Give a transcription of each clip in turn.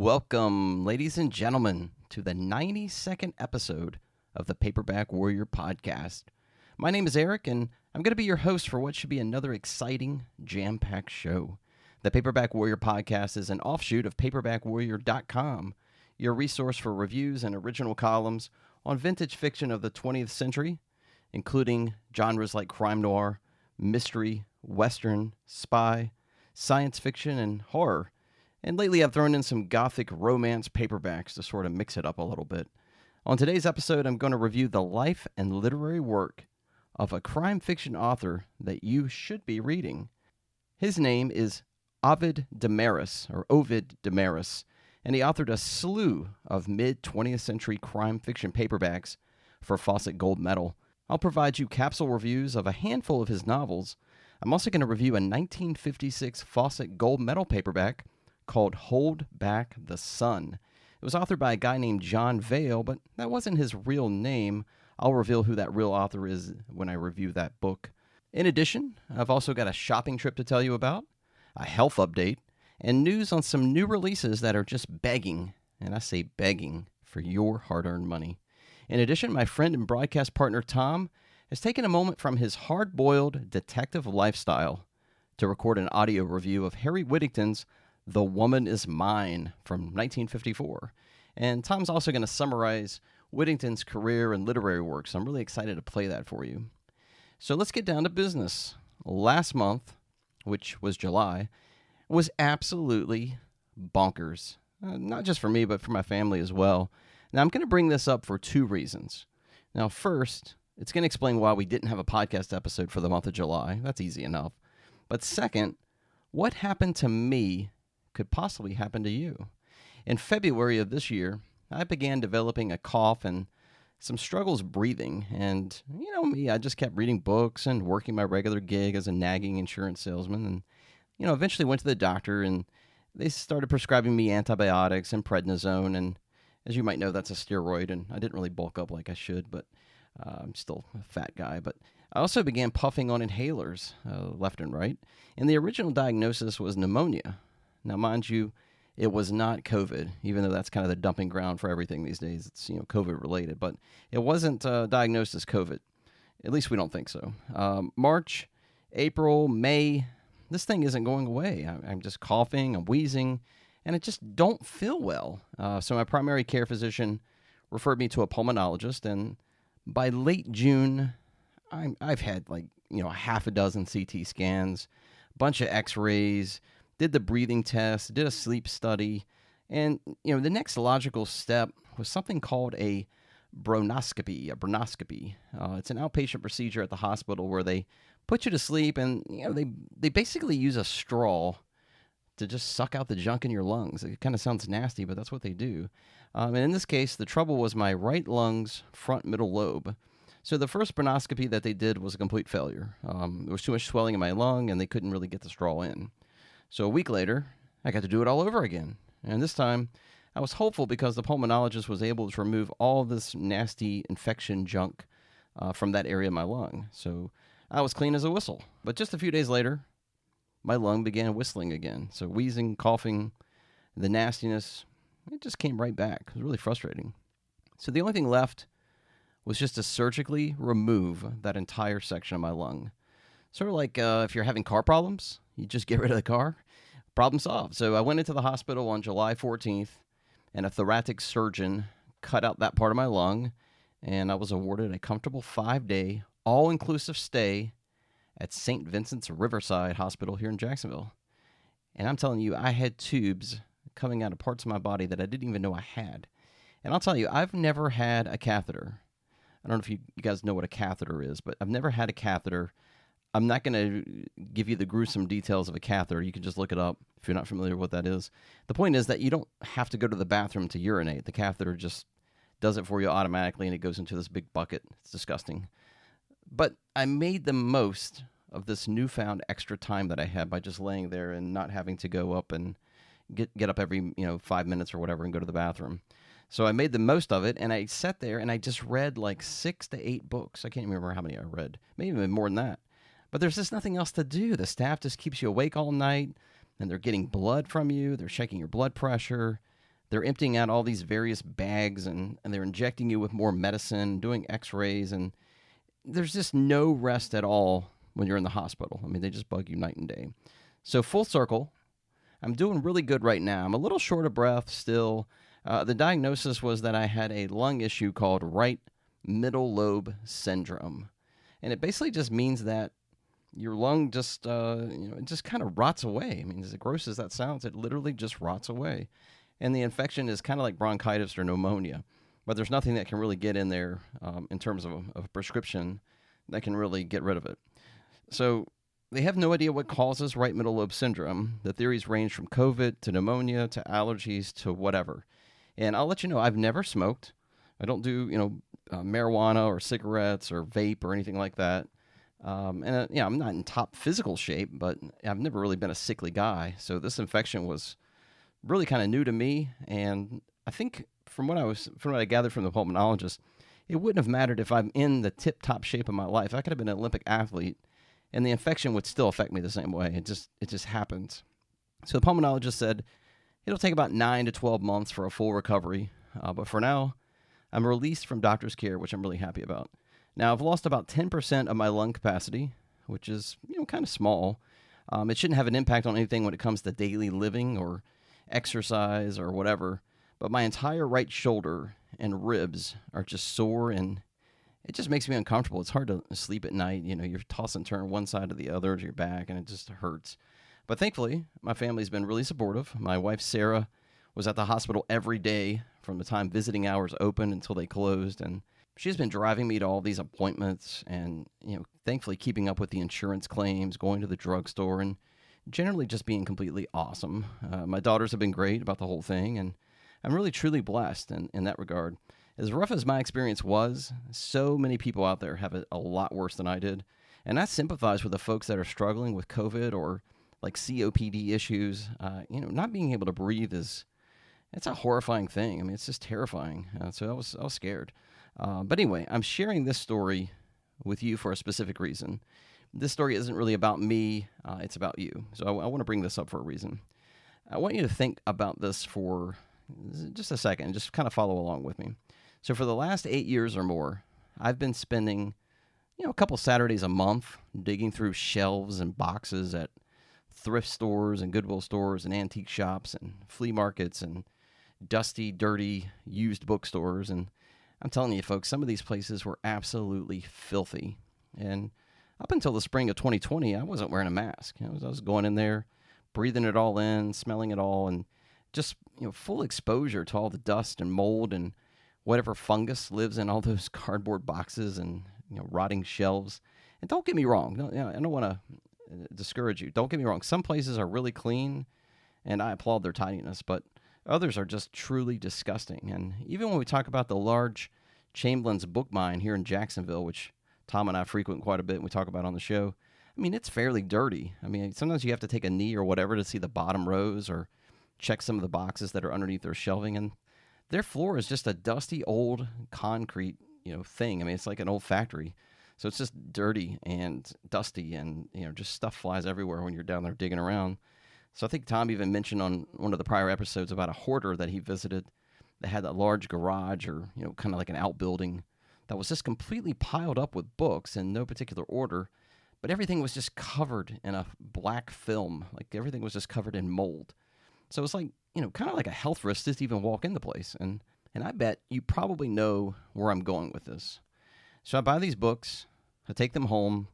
Welcome, ladies and gentlemen, to the 92nd episode of the Paperback Warrior podcast. My name is Eric, and I'm going to be your host for what should be another exciting, jam-packed show. The Paperback Warrior podcast is an offshoot of paperbackwarrior.com, your resource for reviews and original columns on vintage fiction of the 20th century, including genres like crime noir, mystery, western, spy, science fiction, and horror. And lately I've thrown in some gothic romance paperbacks to sort of mix it up a little bit. On today's episode, I'm going to review the life and literary work of a crime fiction author that you should be reading. His name is Ovid Demaris, and he authored a slew of mid-20th century crime fiction paperbacks for Fawcett Gold Medal. I'll provide you capsule reviews of a handful of his novels. I'm also going to review a 1956 Fawcett Gold Medal paperback called Hold Back the Sun. It was authored by a guy named John Vale, but that wasn't his real name. I'll reveal who that real author is when I review that book. In addition, I've also got a shopping trip to tell you about, a health update, and news on some new releases that are just begging, and I say begging, for your hard-earned money. In addition, my friend and broadcast partner Tom has taken a moment from his hard-boiled detective lifestyle to record an audio review of Harry Whittington's The Woman Is Mine from 1954. And Tom's also going to summarize Whittington's career and literary work, so I'm really excited to play that for you. So let's get down to business. Last month, which was July, was absolutely bonkers. Not just for me, but for my family as well. Now, I'm going to bring this up for two reasons. Now, first, it's going to explain why we didn't have a podcast episode for the month of July. That's easy enough. But second, what happened to me could possibly happen to you. In February of this year, I began developing a cough and some struggles breathing. And, you know me, I just kept reading books and working my regular gig as a nagging insurance salesman. And, eventually went to the doctor and they started prescribing me antibiotics and prednisone. And as you might know, that's a steroid. And I didn't really bulk up like I should, but I'm still a fat guy. But I also began puffing on inhalers left and right. And the original diagnosis was pneumonia. Now, mind you, it was not COVID, even though that's kind of the dumping ground for everything these days. It's, COVID-related, but it wasn't diagnosed as COVID. At least we don't think so. March, April, May, this thing isn't going away. I'm just coughing, I'm wheezing, and I just don't feel well. So my primary care physician referred me to a pulmonologist, and by late June, I've had a half a dozen CT scans, a bunch of x-rays, did the breathing test, did a sleep study, and the next logical step was something called a bronchoscopy. It's an outpatient procedure at the hospital where they put you to sleep, and they basically use a straw to just suck out the junk in your lungs. It kind of sounds nasty, but that's what they do. And in this case, the trouble was my right lung's front middle lobe. So the first bronchoscopy that they did was a complete failure. There was too much swelling in my lung, and they couldn't really get the straw in. So a week later, I got to do it all over again. And this time, I was hopeful because the pulmonologist was able to remove all this nasty infection junk from that area of my lung. So I was clean as a whistle. But just a few days later, my lung began whistling again. So wheezing, coughing, the nastiness, it just came right back. It was really frustrating. So the only thing left was just to surgically remove that entire section of my lung. Sort of like if you're having car problems, you just get rid of the car, problem solved. So I went into the hospital on July 14th, and a thoracic surgeon cut out that part of my lung, and I was awarded a comfortable 5-day, all-inclusive stay at St. Vincent's Riverside Hospital here in Jacksonville. And I'm telling you, I had tubes coming out of parts of my body that I didn't even know I had. And I'll tell you, I've never had a catheter. I don't know if you guys know what a catheter is, but I've never had a catheter. I'm not going to give you the gruesome details of a catheter. You can just look it up if you're not familiar with what that is. The point is that you don't have to go to the bathroom to urinate. The catheter just does it for you automatically, and it goes into this big bucket. It's disgusting. But I made the most of this newfound extra time that I had by just laying there and not having to go up and get up every 5 minutes or whatever and go to the bathroom. So I made the most of it, and I sat there and I just read like 6 to 8 books. I can't remember how many I read. Maybe even more than that. But there's just nothing else to do. The staff just keeps you awake all night, and they're getting blood from you. They're checking your blood pressure. they're emptying out all these various bags and they're injecting you with more medicine, doing x-rays, and there's just no rest at all when you're in the hospital. I mean, they just bug you night and day. So full circle, I'm doing really good right now. I'm a little short of breath still. The diagnosis was that I had a lung issue called right middle lobe syndrome. And it basically just means that your lung just, it just kind of rots away. I mean, as gross as that sounds, it literally just rots away. And the infection is kind of like bronchitis or pneumonia, but there's nothing that can really get in there in terms of a prescription that can really get rid of it. So they have no idea what causes right middle lobe syndrome. The theories range from COVID to pneumonia to allergies to whatever. And I'll let you know, I've never smoked. I don't do, marijuana or cigarettes or vape or anything like that. I'm not in top physical shape, but I've never really been a sickly guy. So this infection was really kind of new to me. And I think from what I gathered from the pulmonologist, it wouldn't have mattered if I'm in the tip-top shape of my life. I could have been an Olympic athlete, and the infection would still affect me the same way. It just happens. So the pulmonologist said it'll take about 9 to 12 months for a full recovery. But for now, I'm released from doctor's care, which I'm really happy about. Now, I've lost about 10% of my lung capacity, which is, kind of small. It shouldn't have an impact on anything when it comes to daily living or exercise or whatever. But my entire right shoulder and ribs are just sore, and it just makes me uncomfortable. It's hard to sleep at night. You're toss and turn one side to the other to your back, and it just hurts. But thankfully, my family's been really supportive. My wife, Sarah, was at the hospital every day from the time visiting hours opened until they closed, and she's been driving me to all these appointments and, thankfully keeping up with the insurance claims, going to the drugstore, and generally just being completely awesome. My daughters have been great about the whole thing, and I'm really truly blessed in that regard. As rough as my experience was, so many people out there have it a lot worse than I did, and I sympathize with the folks that are struggling with COVID or like COPD issues. Not being able to breathe it's a horrifying thing. I mean, it's just terrifying. So I was scared. But anyway, I'm sharing this story with you for a specific reason. This story isn't really about me. It's about you. So I want to bring this up for a reason. I want you to think about this for just a second. Just kind of follow along with me. So for the last 8 years or more, I've been spending, a couple Saturdays a month digging through shelves and boxes at thrift stores and Goodwill stores and antique shops and flea markets and dusty, dirty, used bookstores. And I'm telling you, folks, some of these places were absolutely filthy. And up until the spring of 2020, I wasn't wearing a mask. I was going in there, breathing it all in, smelling it all, and just, full exposure to all the dust and mold and whatever fungus lives in all those cardboard boxes and, rotting shelves. And don't get me wrong. I don't want to discourage you. Don't get me wrong. Some places are really clean, and I applaud their tidiness, but others are just truly disgusting. And even when we talk about the large Chamberlain's book mine here in Jacksonville, which Tom and I frequent quite a bit and we talk about on the show, I mean, it's fairly dirty. I mean, sometimes you have to take a knee or whatever to see the bottom rows or check some of the boxes that are underneath their shelving, and their floor is just a dusty old concrete, thing. I mean, it's like an old factory. So it's just dirty and dusty and, just stuff flies everywhere when you're down there digging around. So I think Tom even mentioned on one of the prior episodes about a hoarder that he visited that had a large garage or, kind of like an outbuilding that was just completely piled up with books in no particular order, but everything was just covered in a black film. Like everything was just covered in mold. So it's like, kind of like a health risk just to even walk in the place. And I bet you probably know where I'm going with this. So I buy these books, I take them home,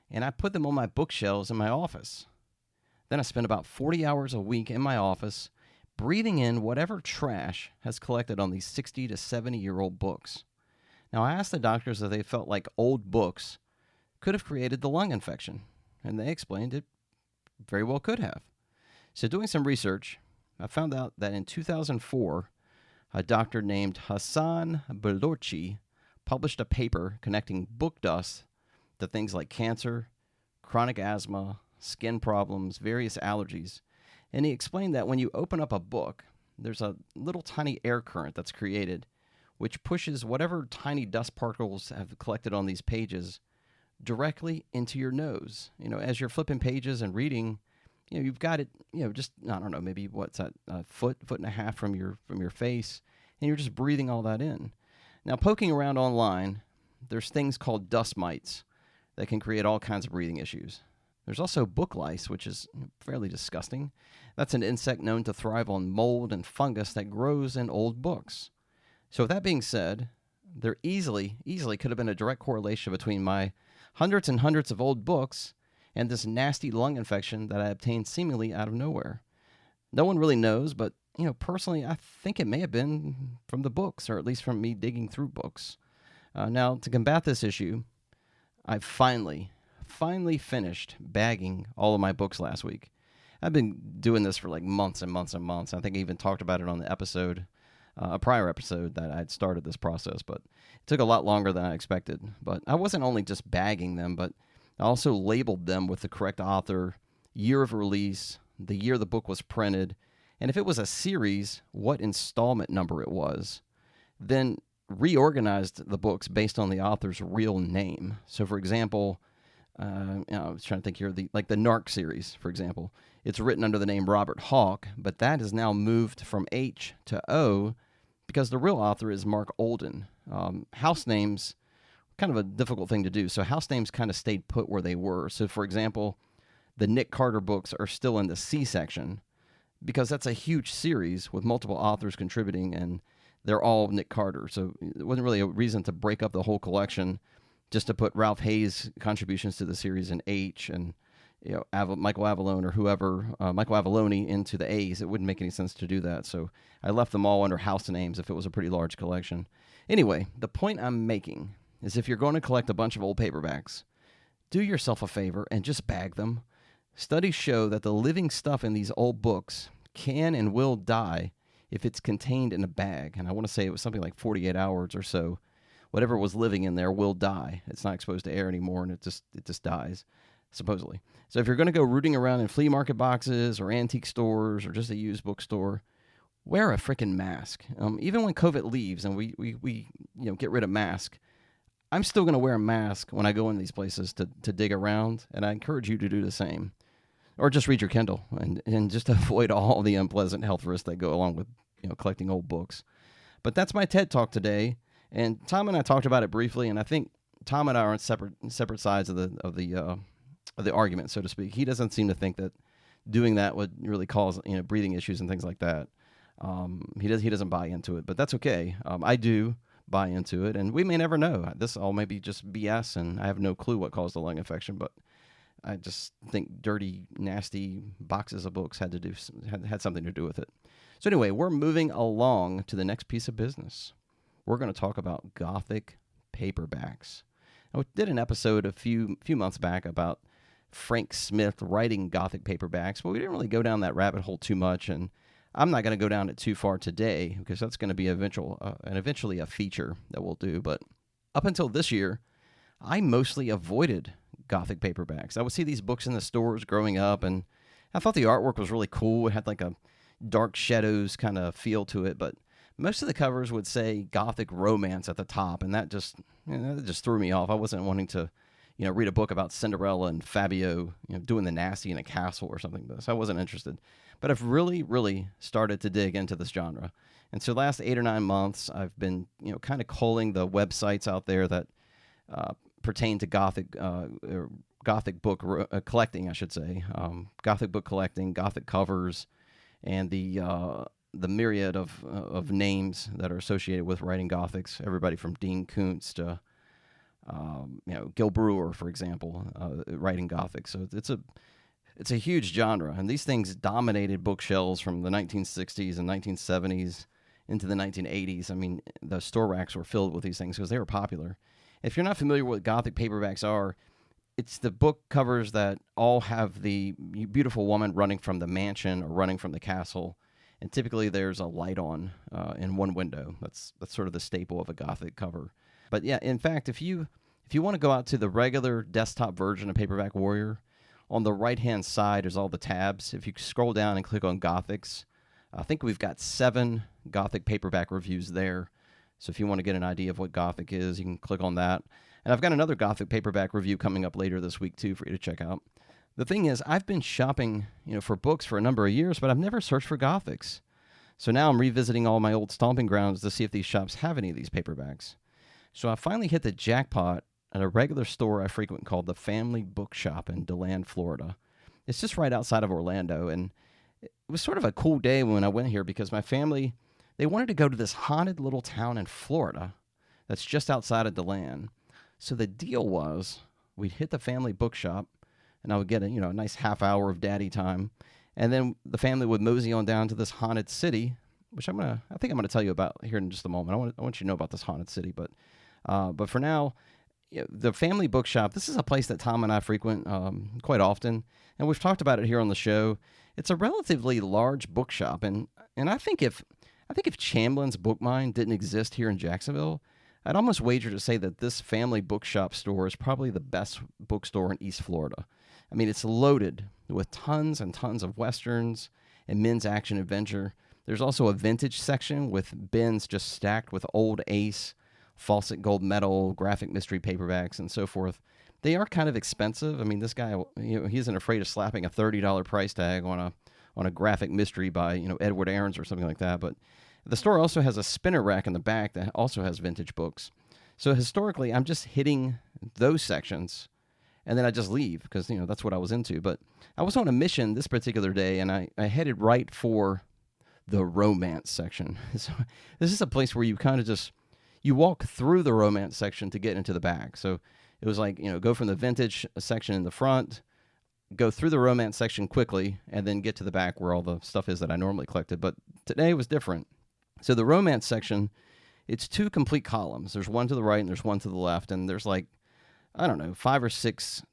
and I put them on my bookshelves in my office. Then I spend about 40 hours a week in my office breathing in whatever trash has collected on these 60 to 70-year-old books. Now, I asked the doctors if they felt like old books could have created the lung infection, and they explained it very well could have. So doing some research, I found out that in 2004, a doctor named Hassan Belorchi published a paper connecting book dust to things like cancer, chronic asthma, skin problems, various allergies. And he explained that when you open up a book, there's a little tiny air current that's created, which pushes whatever tiny dust particles have collected on these pages directly into your nose. As you're flipping pages and reading, you've got it, just, I don't know, maybe what's that, a foot and a half from your face, and you're just breathing all that in. Now, poking around online, there's things called dust mites that can create all kinds of breathing issues. There's also book lice, which is fairly disgusting. That's an insect known to thrive on mold and fungus that grows in old books. So with that being said, there easily could have been a direct correlation between my hundreds and hundreds of old books and this nasty lung infection that I obtained seemingly out of nowhere. No one really knows, but personally, I think it may have been from the books, or at least from me digging through books. Now, to combat this issue, I've finally finished bagging all of my books last week. I've been doing this for like months and months and months. I think I even talked about it on the episode, a prior episode that I'd started this process, but it took a lot longer than I expected. But I wasn't only just bagging them, but I also labeled them with the correct author, year of release, the year the book was printed, and if it was a series, what installment number it was. Then reorganized the books based on the author's real name. So, for example, I was trying to think here, the Narc series, for example. It's written under the name Robert Hawke, but that is now moved from H to O because the real author is Mark Olden. House names, kind of a difficult thing to do. So house names kind of stayed put where they were. So, for example, the Nick Carter books are still in the C section because that's a huge series with multiple authors contributing, and they're all Nick Carter. So it wasn't really a reason to break up the whole collection just to put Ralph Hayes' contributions to the series in H and Michael Avallone or whoever, Michael Avallone into the A's. It wouldn't make any sense to do that. So I left them all under house names if it was a pretty large collection. Anyway, the point I'm making is if you're going to collect a bunch of old paperbacks, do yourself a favor and just bag them. Studies show that the living stuff in these old books can and will die if it's contained in a bag. And I want to say it was something like 48 hours or so. Whatever was living in there will die. It's not exposed to air anymore, and it just dies, supposedly. So if you're going to go rooting around in flea market boxes or antique stores or just a used bookstore, wear a freaking mask. Even when COVID leaves and we get rid of masks, I'm still going to wear a mask when I go in these places to dig around, and I encourage you to do the same. Or just read your Kindle and just avoid all the unpleasant health risks that go along with collecting old books. But that's my TED Talk today. And Tom and I talked about it briefly, and I think Tom and I are on separate sides of the argument, so to speak. He doesn't seem to think that doing that would really cause breathing issues and things like that. He doesn't buy into it, but that's okay. I do buy into it, and we may never know. This all may be just BS, and I have no clue what caused the lung infection, but I just think dirty, nasty boxes of books had something to do with it. So anyway, we're moving along to the next piece of business. We're going to talk about Gothic paperbacks. Now, we did an episode a few months back about Frank Smith writing Gothic paperbacks, but we didn't really go down that rabbit hole too much, and I'm not going to go down it too far today because that's going to be eventually a feature that we'll do. But up until this year, I mostly avoided Gothic paperbacks. I would see these books in the stores growing up, and I thought the artwork was really cool. It had like a dark shadows kind of feel to it, but most of the covers would say Gothic romance at the top, and that just threw me off. I wasn't wanting to, read a book about Cinderella and Fabio, doing the nasty in a castle or something. So I wasn't interested. But I've really, really started to dig into this genre. And so the last 8 or 9 months, I've been, kind of culling the websites out there that pertain to Gothic book collecting, I should say. Gothic book collecting, Gothic covers, and the myriad of names that are associated with writing Gothics. Everybody from Dean Koontz to Gil Brewer, for example, writing Gothic. So it's a huge genre, and these things dominated bookshelves from the 1960s and 1970s into the 1980s. I mean, the store racks were filled with these things because they were popular. If you're not familiar with what Gothic paperbacks are, it's the book covers that all have the beautiful woman running from the mansion or running from the castle, and typically there's a light on in one window. That's sort of the staple of a Gothic cover. But yeah, in fact, if you want to go out to the regular desktop version of Paperback Warrior, on the right-hand side is all the tabs. If you scroll down and click on Gothics, I think we've got 7 Gothic paperback reviews there. So if you want to get an idea of what Gothic is, you can click on that. And I've got another Gothic paperback review coming up later this week, too, for you to check out. The thing is, I've been shopping, for books for a number of years, but I've never searched for Gothics. So now I'm revisiting all my old stomping grounds to see if these shops have any of these paperbacks. So I finally hit the jackpot at a regular store I frequent called the Family Bookshop in DeLand, Florida. It's just right outside of Orlando, and it was sort of a cool day when I went here because my family, they wanted to go to this haunted little town in Florida that's just outside of DeLand. So the deal was we'd hit the Family Bookshop, and I would get a nice half hour of daddy time. And then the family would mosey on down to this haunted city, which I think I'm gonna tell you about here in just a moment. I want you to know about this haunted city, but for now, the Family Bookshop. This is a place that Tom and I frequent quite often, and we've talked about it here on the show. It's a relatively large bookshop, and I think if Chamblin's Book Mine didn't exist here in Jacksonville, I'd almost wager to say that this Family Bookshop store is probably the best bookstore in East Florida. I mean, it's loaded with tons and tons of Westerns and men's action adventure. There's also a vintage section with bins just stacked with old Ace, Fawcett Gold Medal, graphic mystery paperbacks, and so forth. They are kind of expensive. I mean, this guy, he isn't afraid of slapping a $30 price tag on a graphic mystery by, Edward Aarons or something like that. But the store also has a spinner rack in the back that also has vintage books. So historically, I'm just hitting those sections, and then I just leave because, that's what I was into. But I was on a mission this particular day, and I headed right for the romance section. So this is a place where you kind of just, you walk through the romance section to get into the back. So it was like, go from the vintage section in the front, go through the romance section quickly, and then get to the back where all the stuff is that I normally collected. But today was different. So the romance section, it's 2 complete columns. There's one to the right and there's one to the left. And there's 5 or 6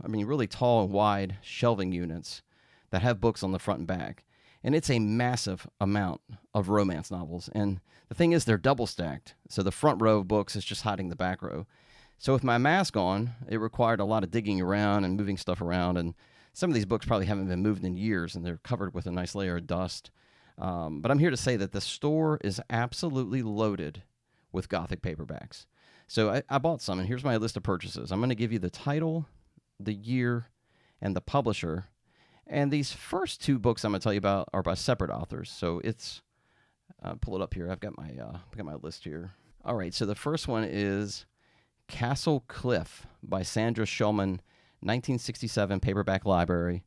really tall and wide shelving units that have books on the front and back. And it's a massive amount of romance novels. And the thing is, they're double stacked. So the front row of books is just hiding the back row. So with my mask on, it required a lot of digging around and moving stuff around. And some of these books probably haven't been moved in years, and they're covered with a nice layer of dust. But I'm here to say that the store is absolutely loaded with Gothic paperbacks. So I bought some, and here's my list of purchases. I'm going to give you the title, the year, and the publisher. And these first 2 books I'm going to tell you about are by separate authors. So it's, pull it up here. I've got my list here. All right, so the first one is Castle Cliff by Sandra Shulman, 1967 paperback library.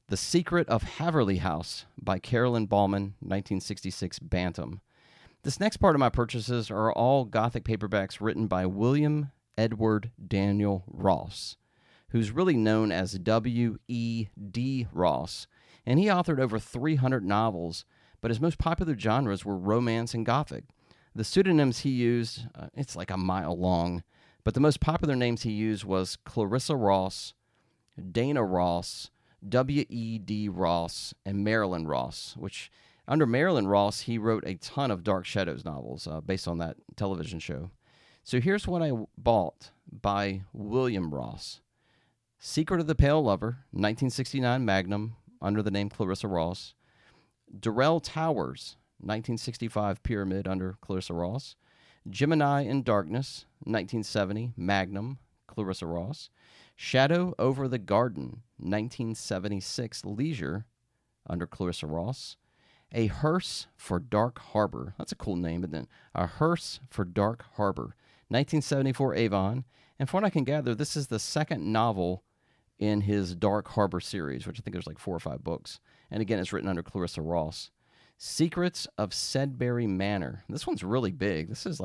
The Secret of Haverly House by Carolyn Ballman, 1966 Bantam. This next part of my purchases are all Gothic paperbacks written by William Edward Daniel Ross, who's really known as W.E.D. Ross, and he authored over 300 novels, but his most popular genres were romance and Gothic. The pseudonyms he used, it's like a mile long, but the most popular names he used was Clarissa Ross, Dana Ross, W.E.D. Ross, and Marilyn Ross, which under Marilyn Ross, he wrote a ton of Dark Shadows novels based on that television show. So here's what I bought by William Ross. Secret of the Pale Lover, 1969 Magnum, under the name Clarissa Ross. Durrell Towers, 1965 Pyramid, under Clarissa Ross. Gemini in Darkness, 1970 Magnum, Clarissa Ross. Shadow Over the Garden, 1976 Leisure, under Clarissa Ross. A Hearse for Dark Harbor. That's a cool name, but then A Hearse for Dark Harbor, 1974 Avon. And from what I can gather, this is the second novel in his Dark Harbor series, which I think there's 4 or 5 books. And again, it's written under Clarissa Ross. Secrets of Sedbury Manor. This one's really big. This is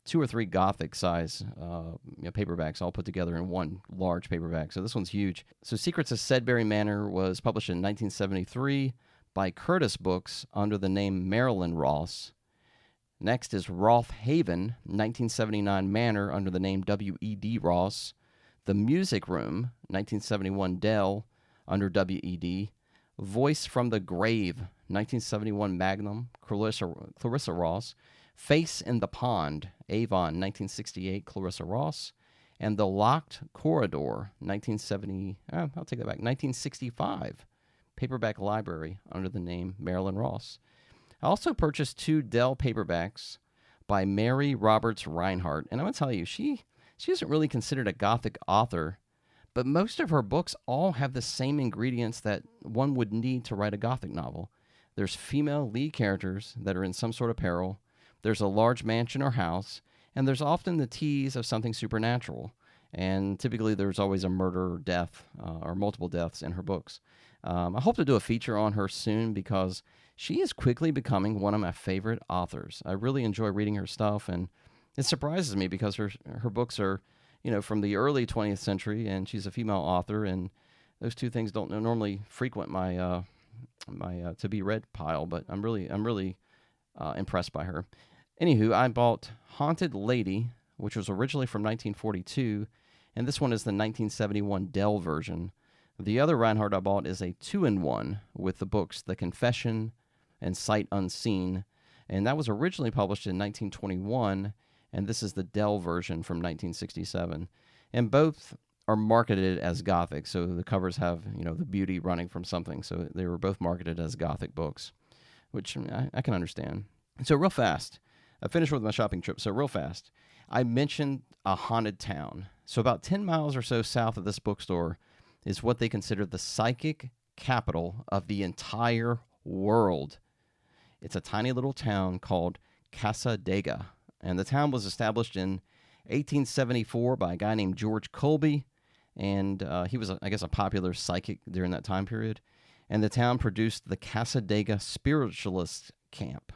2 or 3 Gothic size paperbacks all put together in one large paperback. So this one's huge. So Secrets of Sedbury Manor was published in 1973 by Curtis Books under the name Marilyn Ross. Next is Roth Haven, 1979 Manor under the name W.E.D. Ross. The Music Room, 1971 Dell under W.E.D. Voice from the Grave, 1971 Magnum, Clarissa Ross. Face in the Pond, Avon, 1968, Clarissa Ross. And The Locked Corridor, 1965, Paperback Library, under the name Marilyn Ross. I also purchased 2 Dell paperbacks by Mary Roberts Reinhardt. And I'm going to tell you, she isn't really considered a Gothic author, But most of her books all have the same ingredients that one would need to write a Gothic novel. There's female lead characters that are in some sort of peril, there's a large mansion or house, and there's often the tease of something supernatural. And typically there's always a murder or death or multiple deaths in her books. I hope to do a feature on her soon because she is quickly becoming one of my favorite authors. I really enjoy reading her stuff, and it surprises me because her books are, from the early 20th century, and she's a female author, and those two things don't normally frequent my my to be read pile. But I'm really impressed by her. Anywho, I bought Haunted Lady, which was originally from 1942, and this one is the 1971 Dell version. The other Reinhardt I bought is a 2-in-1 with the books The Confession and Sight Unseen, and that was originally published in 1921, and this is the Dell version from 1967. And both are marketed as Gothic, so the covers have, the beauty running from something, so they were both marketed as Gothic books, which I can understand. So real fast, I finished with my shopping trip, so real fast, I mentioned a haunted town. So about 10 miles or so south of this bookstore is what they consider the psychic capital of the entire world. It's a tiny little town called Cassadaga, and the town was established in 1874 by a guy named George Colby, and he was, I guess, a popular psychic during that time period. And the town produced the Cassadaga Spiritualist Camp.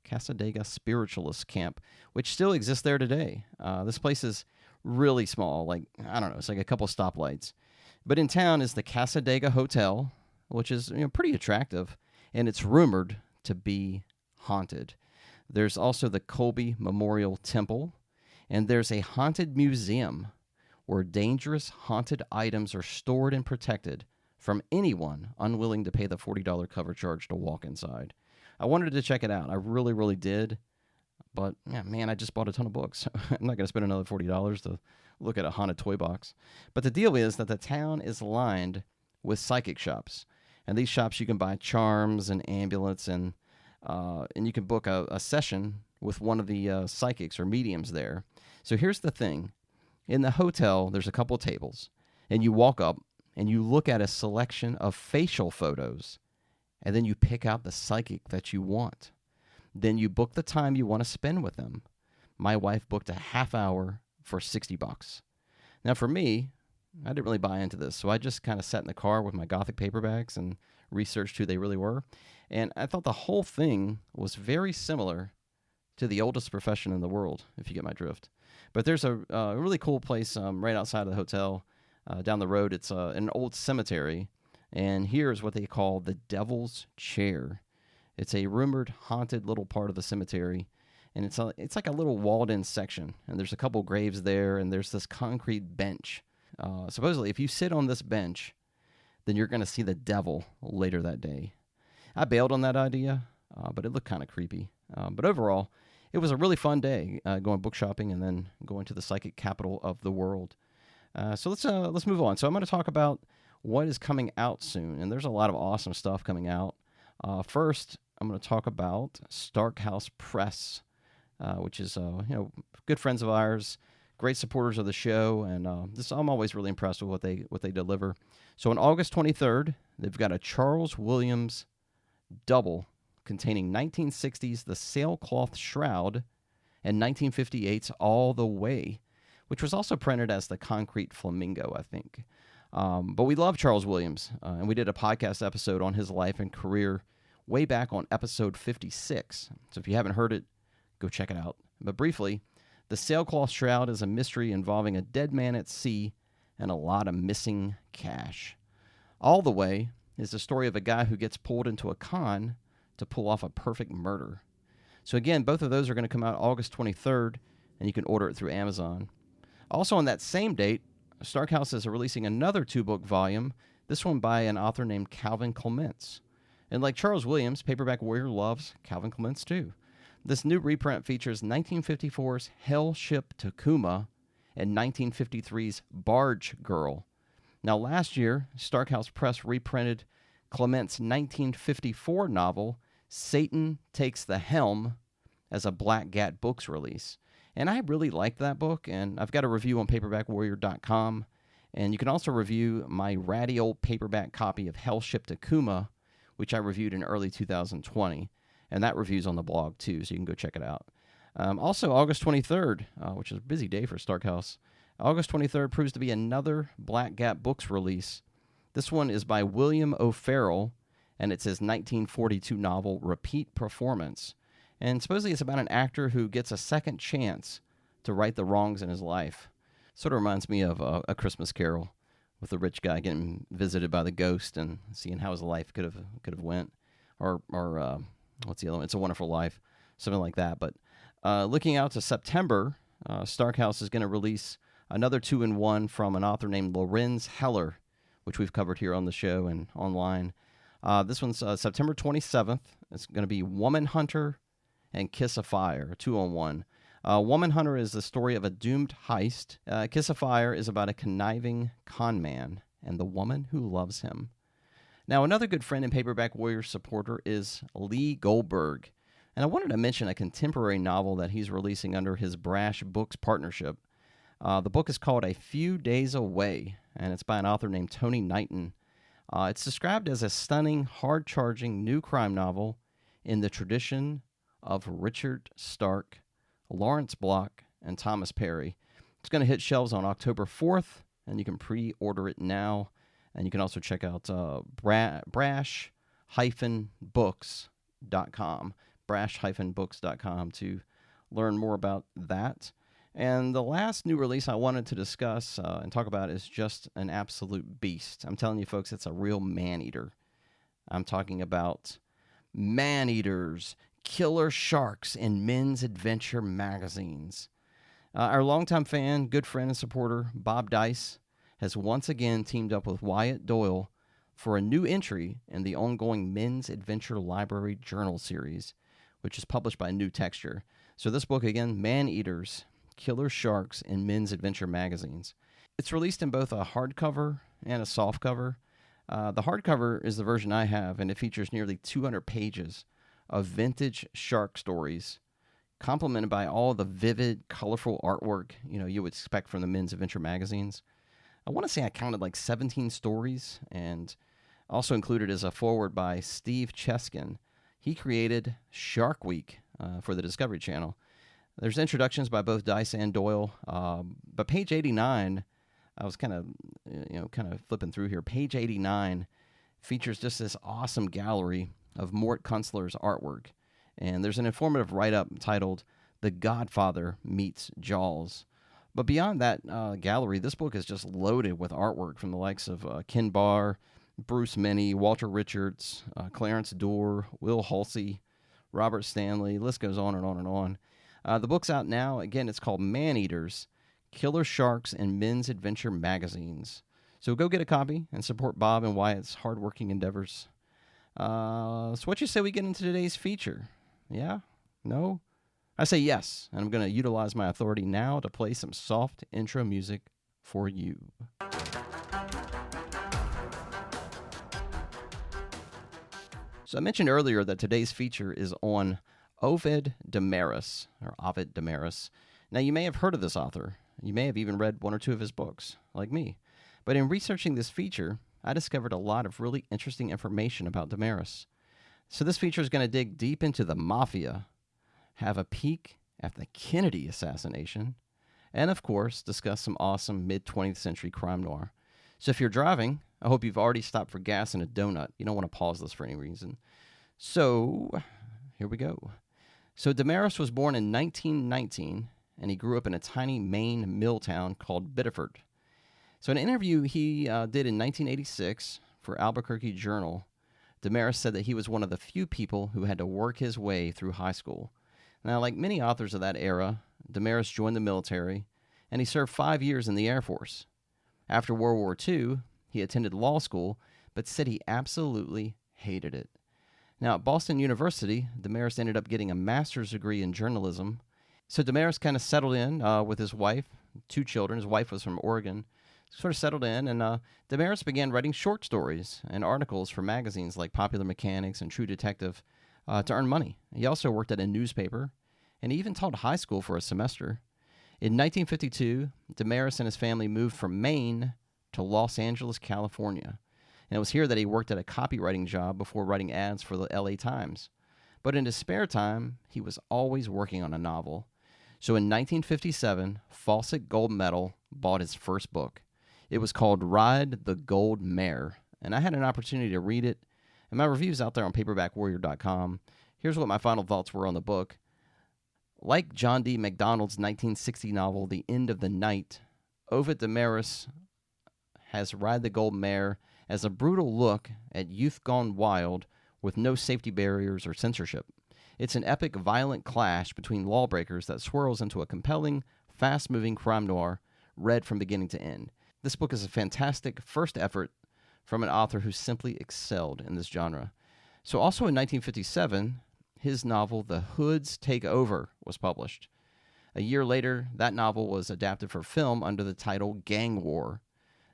Cassadaga Spiritualist Camp, which still exists there today. This place is really small, it's like a couple stoplights. But in town is the Cassadaga Hotel, which is pretty attractive, and it's rumored to be haunted. There's also the Colby Memorial Temple, and there's a haunted museum where dangerous haunted items are stored and protected from anyone unwilling to pay the $40 cover charge to walk inside. I wanted to check it out. I really, really did. But, man, I just bought a ton of books. I'm not going to spend another $40 to look at a haunted toy box. But the deal is that the town is lined with psychic shops. And these shops, you can buy charms and amulets, and you can book a session with one of the psychics or mediums there. So here's the thing. In the hotel, there's a couple of tables. And you walk up, and you look at a selection of facial photos. And then you pick out the psychic that you want. Then you book the time you want to spend with them. My wife booked a half hour for $60. Now for me, I didn't really buy into this, so I just kind of sat in the car with my Gothic paperbacks and researched who they really were. And I thought the whole thing was very similar to the oldest profession in the world, if you get my drift. But there's a really cool place right outside of the hotel. Down the road, it's an old cemetery. And here is what they call the Devil's Chair. It's a rumored haunted little part of the cemetery, and it's like a little walled-in section. And there's a couple graves there, and there's this concrete bench. Supposedly, if you sit on this bench, then you're going to see the devil later that day. I bailed on that idea, but it looked kind of creepy. But overall, it was a really fun day going book shopping and then going to the psychic capital of the world. So let's move on. So I'm going to talk about what is coming out soon, and there's a lot of awesome stuff coming out. First, I'm going to talk about Stark House Press, which is good friends of ours, great supporters of the show, and I'm always really impressed with what they deliver. So on August 23rd, they've got a Charles Williams double containing 1960s The Sailcloth Shroud and 1958's All the Way, which was also printed as The Concrete Flamingo, I think. But we love Charles Williams, and we did a podcast episode on his life and career way back on episode 56. So if you haven't heard it, go check it out. But briefly, The Sailcloth Shroud is a mystery involving a dead man at sea and a lot of missing cash. All the Way is the story of a guy who gets pulled into a con to pull off a perfect murder. So again, both of those are going to come out August 23rd, and you can order it through Amazon. Also on that same date, Stark House is releasing another 2-book volume, this one by an author named Calvin Clements. And like Charles Williams, Paperback Warrior loves Calvin Clements too. This new reprint features 1954's Hell Ship Takuma and 1953's Barge Girl. Now last year, Stark House Press reprinted Clements' 1954 novel, Satan Takes the Helm, as a Black Gat Books release. And I really liked that book, and I've got a review on paperbackwarrior.com, And you can also review my ratty old paperback copy of Hell Ship Takuma, which I reviewed in early 2020. And that review's on the blog, too, so you can go check it out. Also, August 23rd, which is a busy day for Starkhouse, August 23rd proves to be another Black Gap Books release. This one is by William O'Farrell, and it's his 1942 novel, Repeat Performance. And supposedly it's about an actor who gets a second chance to right the wrongs in his life. Sort of reminds me of A Christmas Carol, with the rich guy getting visited by the ghost and seeing how his life could have went. Or what's the other one? It's a Wonderful Life, something like that. But looking out to September, Starkhouse is going to release another 2-in-1 from an author named Lorenz Heller, which we've covered here on the show and online. This one's September 27th. It's going to be Woman Hunter and Kiss of Fire, a 2-on-1. Woman Hunter is the story of a doomed heist. Kiss of Fire is about a conniving con man and the woman who loves him. Now, another good friend and Paperback Warrior supporter is Lee Goldberg. And I wanted to mention a contemporary novel that he's releasing under his Brash Books partnership. The book is called A Few Days Away, and it's by an author named Tony Knighton. It's described as a stunning, hard-charging new crime novel in the tradition of Richard Stark, Lawrence Block, and Thomas Perry. It's going to hit shelves on October 4th, and you can pre-order it now. And you can also check out brash-books.com, brash-books.com to learn more about that. And the last new release I wanted to discuss and talk about is just an absolute beast. I'm telling you, folks, it's a real man-eater. I'm talking about Man-Eaters, Killer Sharks in Men's Adventure magazines. Our longtime fan, good friend, and supporter, Bob Dice, has once again teamed up with Wyatt Doyle for a new entry in the ongoing Men's Adventure Library Journal series, which is published by New Texture. So this book, again, Man-Eaters, Killer Sharks in Men's Adventure magazines. It's released in both a hardcover and a softcover. The hardcover is the version I have, and it features nearly 200 pages of vintage shark stories, complemented by all the vivid, colorful artwork you would expect from the Men's Adventure magazines. I want to say I counted like 17 stories, and also included is a foreword by Steve Cheskin. He created Shark Week for the Discovery Channel. There's introductions by both Dice and Doyle, but page 89, I was kind of flipping through here. Page 89 features just this awesome gallery of Mort Kunstler's artwork, and there's an informative write-up titled "The Godfather Meets Jaws." But beyond that gallery, this book is just loaded with artwork from the likes of Ken Barr, Bruce Minnie, Walter Richards, Clarence Dorr, Will Halsey, Robert Stanley. List goes on and on and on. The book's out now. Again, it's called Man-Eaters, Killer Sharks in Men's Adventure magazines. So go get a copy and support Bob and Wyatt's hardworking endeavors. So what you say we get into today's feature? Yeah? No? I say yes, and I'm going to utilize my authority now to play some soft intro music for you. So I mentioned earlier that today's feature is on Ovid Demaris, or Ovid Demaris. Now, you may have heard of this author. You may have even read one or two of his books, like me. But in researching this feature, I discovered a lot of really interesting information about Demaris. So this feature is going to dig deep into the mafia, have a peek at the Kennedy assassination, and of course, discuss some awesome mid-20th century crime noir. So if you're driving, I hope you've already stopped for gas and a donut. You don't want to pause this for any reason. So, here we go. So Demaris was born in 1919, and he grew up in a tiny Maine mill town called Biddeford. So in an interview he did in 1986 for Albuquerque Journal, Demaris said that he was one of the few people who had to work his way through high school. Now, like many authors of that era, Demaris joined the military, and he served 5 years in the Air Force. After World War II, he attended law school, but said he absolutely hated it. Now, at Boston University, Demaris ended up getting a master's degree in journalism. So Demaris kind of settled in with his wife, 2 children. His wife was from Oregon. Sort of settled in, and Demaris began writing short stories and articles for magazines like Popular Mechanics and True Detective to earn money. He also worked at a newspaper, and he even taught high school for a semester. In 1952, Demaris and his family moved from Maine to Los Angeles, California. And it was here that he worked at a copywriting job before writing ads for the LA Times. But in his spare time, he was always working on a novel. So in 1957, Fawcett Gold Medal bought his first book. It was called Ride the Gold Mare, and I had an opportunity to read it, and my review's out there on paperbackwarrior.com. Here's what my final thoughts were on the book. Like John D. MacDonald's 1960 novel, The End of the Night, Ovid Demaris has Ride the Gold Mare as a brutal look at youth gone wild with no safety barriers or censorship. It's an epic, violent clash between lawbreakers that swirls into a compelling, fast-moving crime noir read from beginning to end. This book is a fantastic first effort from an author who simply excelled in this genre. So also in 1957, his novel The Hoods Take Over was published. A year later, that novel was adapted for film under the title Gang War.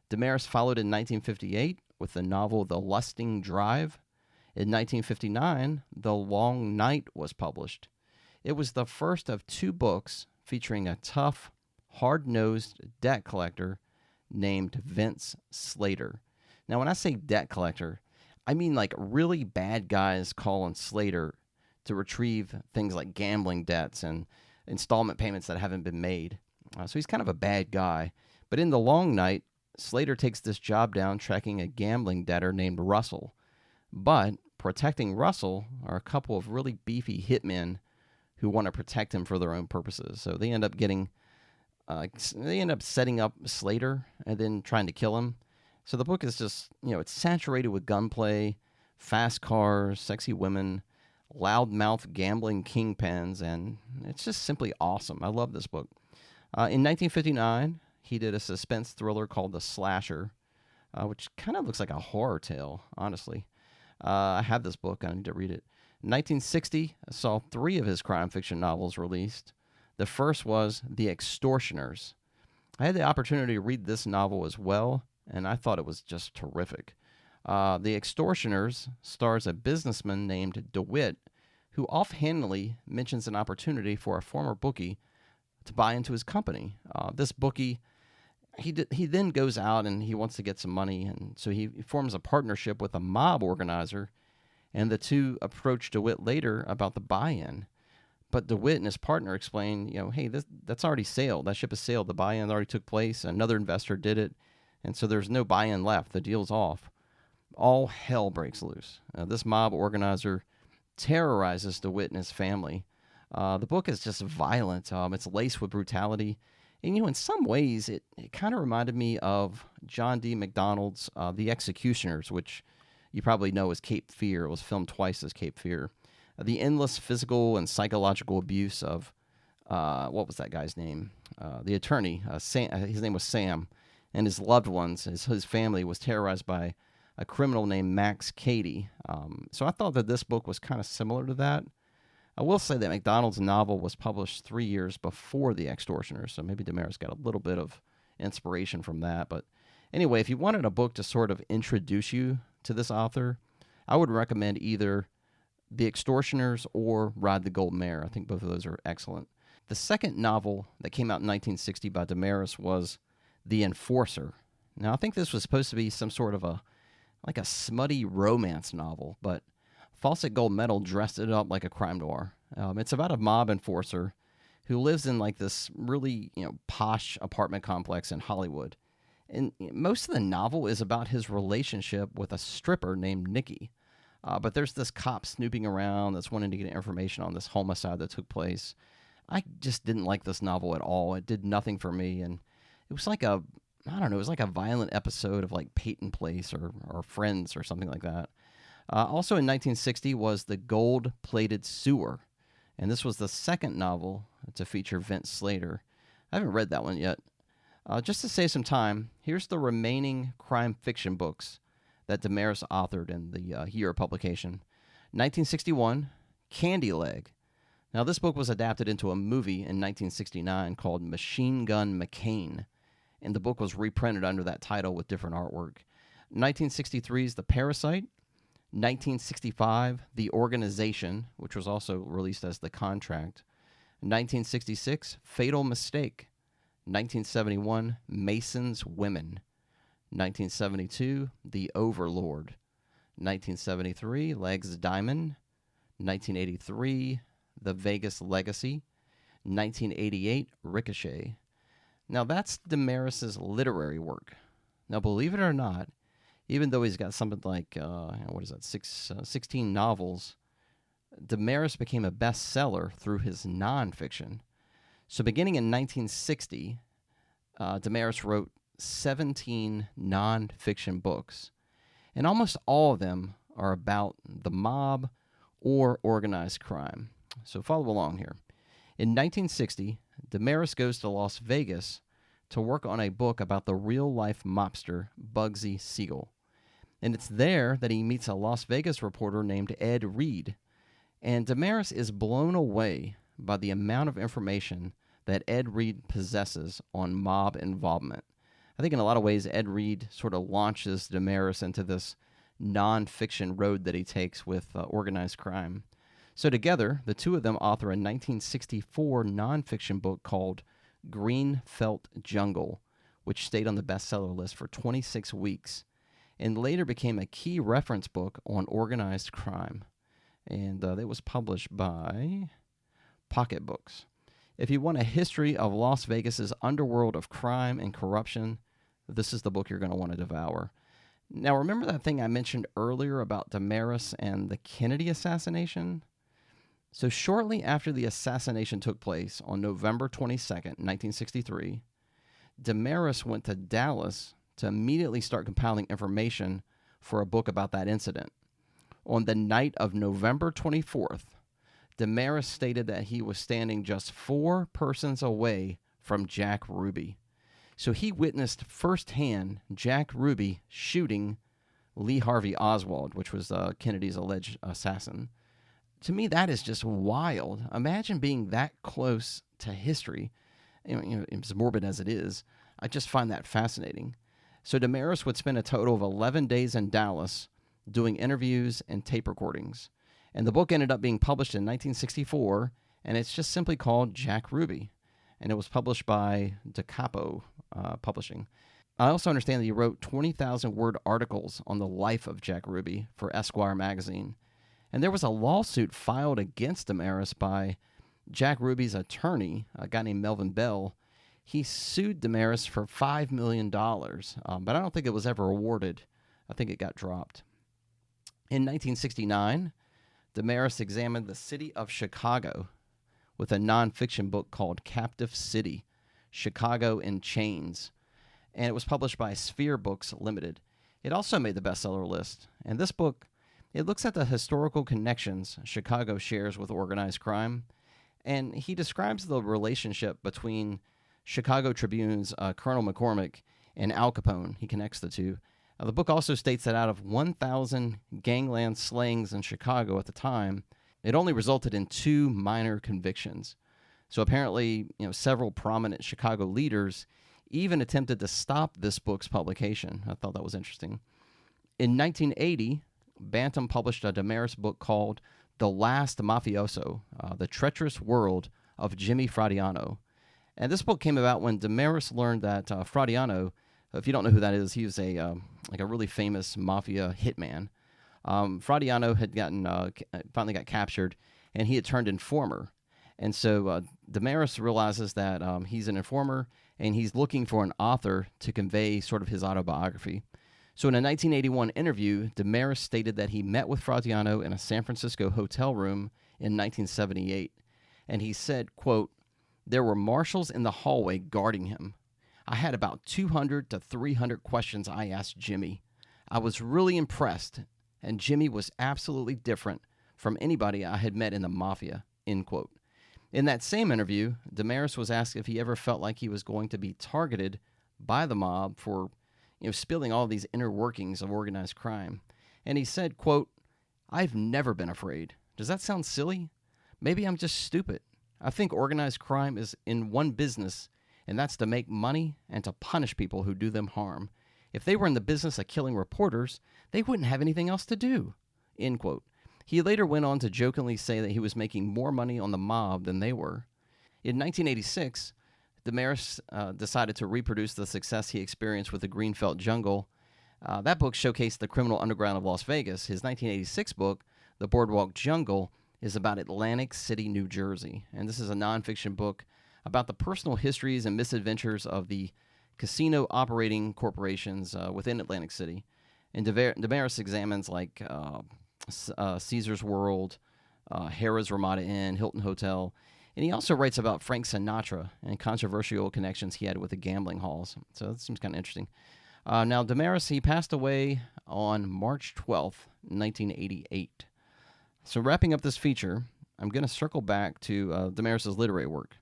Demaris followed in 1958 with the novel The Lusting Drive. In 1959, The Long Night was published. It was the first of two books featuring a tough, hard-nosed debt collector named Vince Slater. Now, when I say debt collector, I mean like really bad guys call on Slater to retrieve things like gambling debts and installment payments that haven't been made. So he's kind of a bad guy. But in The Long Night, Slater takes this job down tracking a gambling debtor named Russell. But protecting Russell are a couple of really beefy hitmen who want to protect him for their own purposes. So they end up setting up Slater and then trying to kill him. So the book is just, it's saturated with gunplay, fast cars, sexy women, loudmouth gambling kingpins, and it's just simply awesome. I love this book. In 1959, he did a suspense thriller called The Slasher, which kind of looks like a horror tale, honestly. I have this book. I need to read it. In 1960, I saw 3 of his crime fiction novels released. The first was The Extortioners. I had the opportunity to read this novel as well, and I thought it was just terrific. The Extortioners stars a businessman named DeWitt who offhandedly mentions an opportunity for a former bookie to buy into his company. This bookie, he then goes out and he wants to get some money, and so he forms a partnership with a mob organizer, and the two approach DeWitt later about the buy-in. But DeWitt and his partner explain, hey, that's already sailed. That ship has sailed. The buy-in already took place. Another investor did it, and so there's no buy-in left. The deal's off. All hell breaks loose. This mob organizer terrorizes DeWitt and his family. The book is just violent. It's laced with brutality. And, in some ways, it kind of reminded me of John D. MacDonald's The Executioners, which you probably know as Cape Fear. It was filmed twice as Cape Fear. The endless physical and psychological abuse of, what was that guy's name? The attorney. His name was Sam. And his loved ones, his family, was terrorized by a criminal named Max Cady. So I thought that this book was kind of similar to that. I will say that MacDonald's novel was published 3 years before The Extortioners, so maybe Demaris got a little bit of inspiration from that. But anyway, if you wanted a book to sort of introduce you to this author, I would recommend either The Extortioners or Ride the Gold Mare. I think both of those are excellent. The second novel that came out in 1960 by Demaris was The Enforcer. Now, I think this was supposed to be some sort of a smutty romance novel, but Fawcett Gold Medal dressed it up like a crime noir. It's about a mob enforcer who lives in this really posh apartment complex in Hollywood. And most of the novel is about his relationship with a stripper named Nikki. But there's this cop snooping around that's wanting to get information on this homicide that took place. I just didn't like this novel at all. It did nothing for me, and it was like it was like a violent episode of Peyton Place or Friends or something like that. Also in 1960 was The Gold-Plated Sewer, and this was the second novel to feature Vince Slater. I haven't read that one yet. Just to save some time, here's the remaining crime fiction books that Demaris authored in the year of publication. 1961, Candyleg. Now, this book was adapted into a movie in 1969 called Machine Gun McCain, and the book was reprinted under that title with different artwork. 1963's The Parasite. 1965, The Organization, which was also released as The Contract. 1966, Fatal Mistake. 1971, Mason's Women. 1972, The Overlord. 1973, Legs Diamond. 1983, The Vegas Legacy. 1988, Ricochet. Now, that's Demaris' literary work. Now, believe it or not, even though he's got something like, 16 novels, Demaris became a bestseller through his nonfiction. So beginning in 1960, Demaris wrote 17 nonfiction books, and almost all of them are about the mob or organized crime. So follow along here. In 1960, Demaris goes to Las Vegas to work on a book about the real-life mobster Bugsy Siegel. And it's there that he meets a Las Vegas reporter named Ed Reed. And Demaris is blown away by the amount of information that Ed Reed possesses on mob involvement. I think in a lot of ways, Ed Reed sort of launches Demaris into this nonfiction road that he takes with organized crime. So together, the two of them author a 1964 nonfiction book called Green Felt Jungle, which stayed on the bestseller list for 26 weeks, and later became a key reference book on organized crime. And it was published by Pocket Books. If you want a history of Las Vegas's underworld of crime and corruption, this is the book you're going to want to devour. Now, remember that thing I mentioned earlier about Demaris and the Kennedy assassination? So shortly after the assassination took place on November 22nd, 1963, Demaris went to Dallas to immediately start compiling information for a book about that incident. On the night of November 24th, Demaris stated that he was standing just 4 persons away from Jack Ruby. So he witnessed firsthand Jack Ruby shooting Lee Harvey Oswald, which was Kennedy's alleged assassin. To me, that is just wild. Imagine being that close to history. As morbid as it is, I just find that fascinating. So Demaris would spend a total of 11 days in Dallas doing interviews and tape recordings. And the book ended up being published in 1964, and it's just simply called Jack Ruby. And it was published by Da Capo Publishing. I also understand that he wrote 20,000-word articles on the life of Jack Ruby for Esquire magazine. And there was a lawsuit filed against Demaris by Jack Ruby's attorney, a guy named Melvin Bell. He sued Demaris for $5 million, but I don't think it was ever awarded. I think it got dropped. In 1969, Demaris examined the city of Chicago with a nonfiction book called Captive City, Chicago in Chains, and it was published by Sphere Books Limited. It also made the bestseller list, and this book, it looks at the historical connections Chicago shares with organized crime, and he describes the relationship between Chicago Tribune's Colonel McCormick and Al Capone. He connects the two. The book also states that out of 1,000 gangland slayings in Chicago at the time, it only resulted in 2 minor convictions. So apparently, several prominent Chicago leaders even attempted to stop this book's publication. I thought that was interesting. In 1980, Bantam published a Demaris book called The Last Mafioso, The Treacherous World of Jimmy Fradiano. And this book came about when Demaris learned that Fradiano, if you don't know who that is, he was a really famous mafia hitman. Fradiano had finally got captured, and he had turned informer. And so Demaris realizes that he's an informer, and he's looking for an author to convey sort of his autobiography. So in a 1981 interview, Demaris stated that he met with Fradiano in a San Francisco hotel room in 1978. And he said, quote, "There were marshals in the hallway guarding him. I had about 200 to 300 questions I asked Jimmy. I was really impressed, and Jimmy was absolutely different from anybody I had met in the mafia," end quote. In that same interview, Demaris was asked if he ever felt like he was going to be targeted by the mob for spilling all these inner workings of organized crime. And he said, quote, "I've never been afraid. Does that sound silly? Maybe I'm just stupid. I think organized crime is in one business, and that's to make money and to punish people who do them harm. If they were in the business of killing reporters, they wouldn't have anything else to do," end quote. He later went on to jokingly say that he was making more money on the mob than they were. In 1986, Demaris decided to reproduce the success he experienced with the Greenfelt Jungle. That book showcased the criminal underground of Las Vegas. His 1986 book, The Boardwalk Jungle, is about Atlantic City, New Jersey. And this is a nonfiction book about the personal histories and misadventures of the casino operating corporations within Atlantic City. And Demaris examines like Caesar's World, Harrah's Ramada Inn, Hilton Hotel, and he also writes about Frank Sinatra and controversial connections he had with the gambling halls. So that seems kind of interesting. Now, Demaris, he passed away on March 12th, 1988. So wrapping up this feature, I'm going to circle back to Demaris' literary work.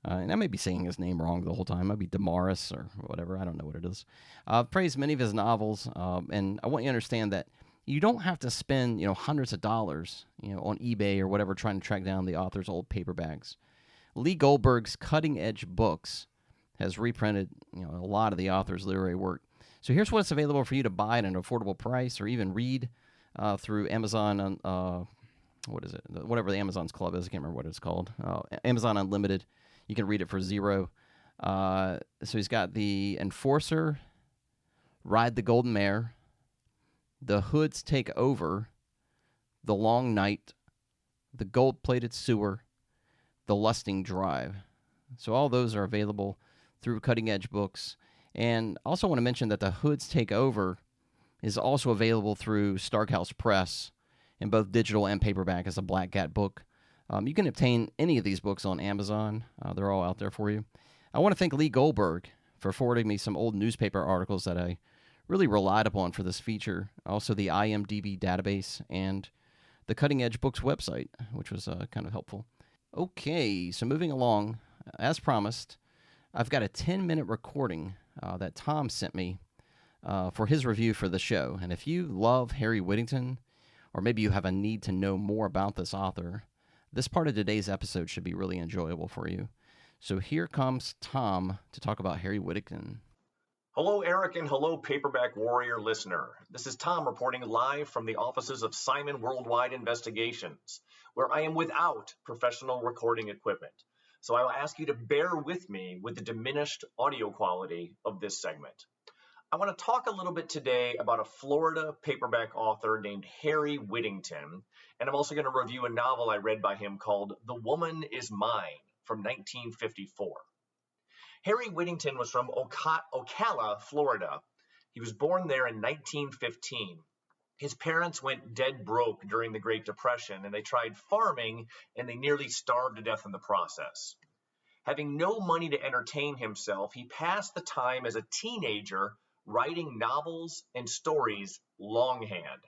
And I may be saying his name wrong the whole time. It might be Demaris or whatever. I don't know what it is. I've praised many of his novels, and I want you to understand that you don't have to spend, hundreds of dollars, on eBay or whatever trying to track down the author's old paperbacks. Lee Goldberg's Cutting Edge Books has reprinted, a lot of the author's literary work. So here's what's available for you to buy at an affordable price or even read through Amazon. What is it? Whatever the Amazon's club is. I can't remember what it's called. Amazon Unlimited. You can read it for $0. So he's got The Enforcer, Ride the Golden Mare, The Hoods Take Over, The Long Night, The Gold-Plated Sewer, The Lusting Drive. So all those are available through Cutting Edge Books. And I also want to mention that The Hoods Take Over is also available through Starkhouse Press in both digital and paperback as a Black Cat book. You can obtain any of these books on Amazon. They're all out there for you. I want to thank Lee Goldberg for forwarding me some old newspaper articles that I really relied upon for this feature. Also the IMDb database and the Cutting Edge Books website, which was kind of helpful. Okay, so moving along, as promised, I've got a 10-minute recording that Tom sent me for his review for the show. And if you love Harry Whittington, or maybe you have a need to know more about this author, this part of today's episode should be really enjoyable for you. So here comes Tom to talk about Harry Whittington. Hello, Eric, and hello, Paperback Warrior listener. This is Tom reporting live from the offices of Simon Worldwide Investigations, where I am without professional recording equipment. So I will ask you to bear with me with the diminished audio quality of this segment. I want to talk a little bit today about a Florida paperback author named Harry Whittington, and I'm also going to review a novel I read by him called The Woman Is Mine from 1954. Harry Whittington was from Ocala, Florida. He was born there in 1915. His parents went dead broke during the Great Depression, and they tried farming, and they nearly starved to death in the process. Having no money to entertain himself, he passed the time as a teenager writing novels and stories longhand.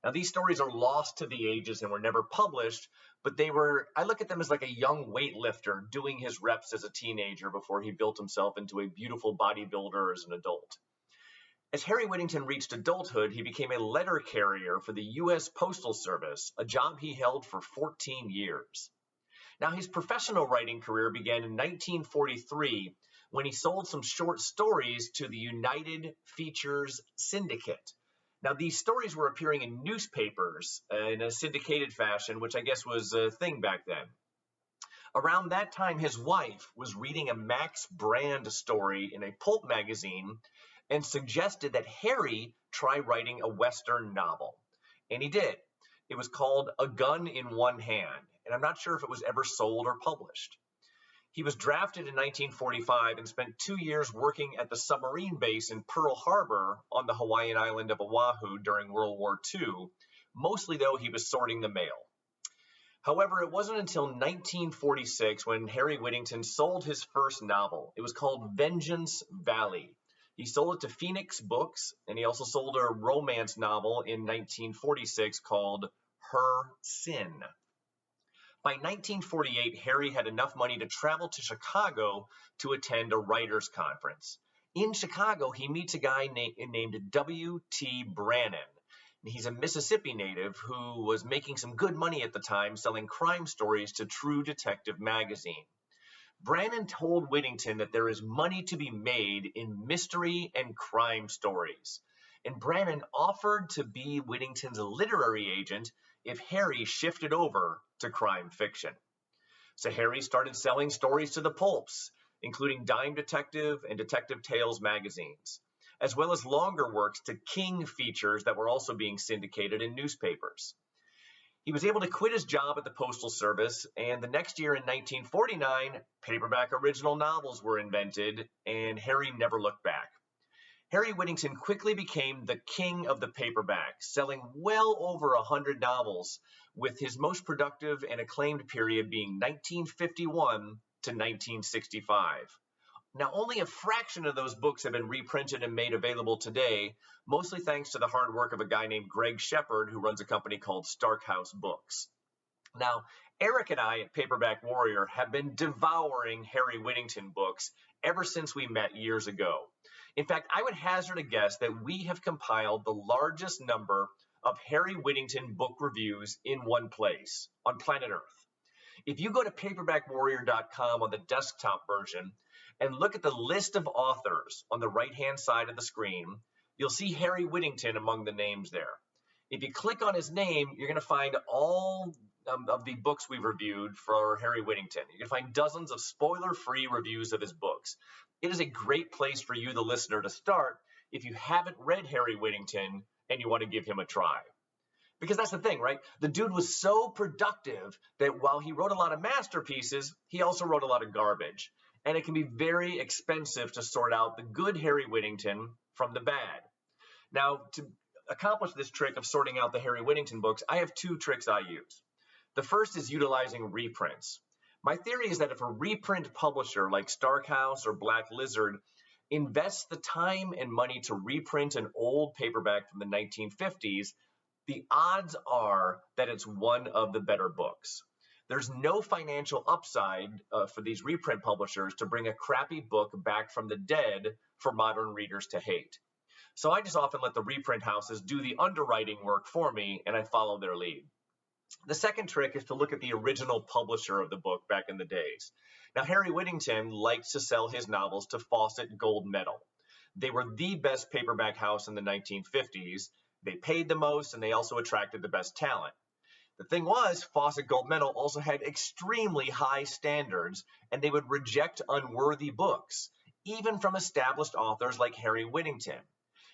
Now, these stories are lost to the ages and were never published, but I look at them as like a young weightlifter doing his reps as a teenager before he built himself into a beautiful bodybuilder as an adult. As Harry Whittington reached adulthood, he became a letter carrier for the U.S. Postal Service, a job he held for 14 years. Now, his professional writing career began in 1943 when he sold some short stories to the United Features Syndicate. Now, these stories were appearing in newspapers in a syndicated fashion, which I guess was a thing back then. Around that time, his wife was reading a Max Brand story in a pulp magazine and suggested that Harry try writing a Western novel. And he did. It was called A Gun in One Hand, and I'm not sure if it was ever sold or published. He was drafted in 1945 and spent 2 years working at the submarine base in Pearl Harbor on the Hawaiian island of Oahu during World War II. Mostly, though, he was sorting the mail. However, it wasn't until 1946 when Harry Whittington sold his first novel. It was called Vengeance Valley. He sold it to Phoenix Books, and he also sold a romance novel in 1946 called Her Sin. By 1948, Harry had enough money to travel to Chicago to attend a writers' conference. In Chicago, he meets a guy named W.T. Brannan. He's a Mississippi native who was making some good money at the time selling crime stories to True Detective magazine. Brannan told Whittington that there is money to be made in mystery and crime stories. And Brannan offered to be Whittington's literary agent if Harry shifted over to crime fiction. So Harry started selling stories to the pulps. including Dime Detective and Detective Tales magazines, as well as longer works to King features that were also being syndicated in newspapers. He was able to quit his job at the Postal Service, and the next year in 1949, paperback original novels were invented, and Harry never looked back. Harry Whittington quickly became the king of the paperback, selling well over 100 novels, with his most productive and acclaimed period being 1951 to 1965. Now, only a fraction of those books have been reprinted and made available today, mostly thanks to the hard work of a guy named Greg Shepard, who runs a company called Starkhouse Books. Now, Eric and I at Paperback Warrior have been devouring Harry Whittington books ever since we met years ago. In fact, I would hazard a guess that we have compiled the largest number of Harry Whittington book reviews in one place, on planet Earth. If you go to paperbackwarrior.com on the desktop version and look at the list of authors on the right-hand side of the screen, you'll see Harry Whittington among the names there. If you click on his name, you're going to find all of the books we've reviewed for Harry Whittington. You're going to find dozens of spoiler-free reviews of his books. It is a great place for you, the listener, to start if you haven't read Harry Whittington and you want to give him a try. Because that's the thing, right? The dude was so productive that while he wrote a lot of masterpieces, he also wrote a lot of garbage. And it can be very expensive to sort out the good Harry Whittington from the bad. Now, to accomplish this trick of sorting out the Harry Whittington books, I have two tricks I use. The first is utilizing reprints. My theory is that if a reprint publisher like Starkhouse or Black Lizard invests the time and money to reprint an old paperback from the 1950s, the odds are that it's one of the better books. There's no financial upside for these reprint publishers to bring a crappy book back from the dead for modern readers to hate. So I just often let the reprint houses do the underwriting work for me, and I follow their lead. The second trick is to look at the original publisher of the book back in the days. Now, Harry Whittington likes to sell his novels to Fawcett Gold Medal. They were the best paperback house in the 1950s. They paid the most, and they also attracted the best talent. The thing was, Fawcett Gold Medal also had extremely high standards, and they would reject unworthy books, even from established authors like Harry Whittington.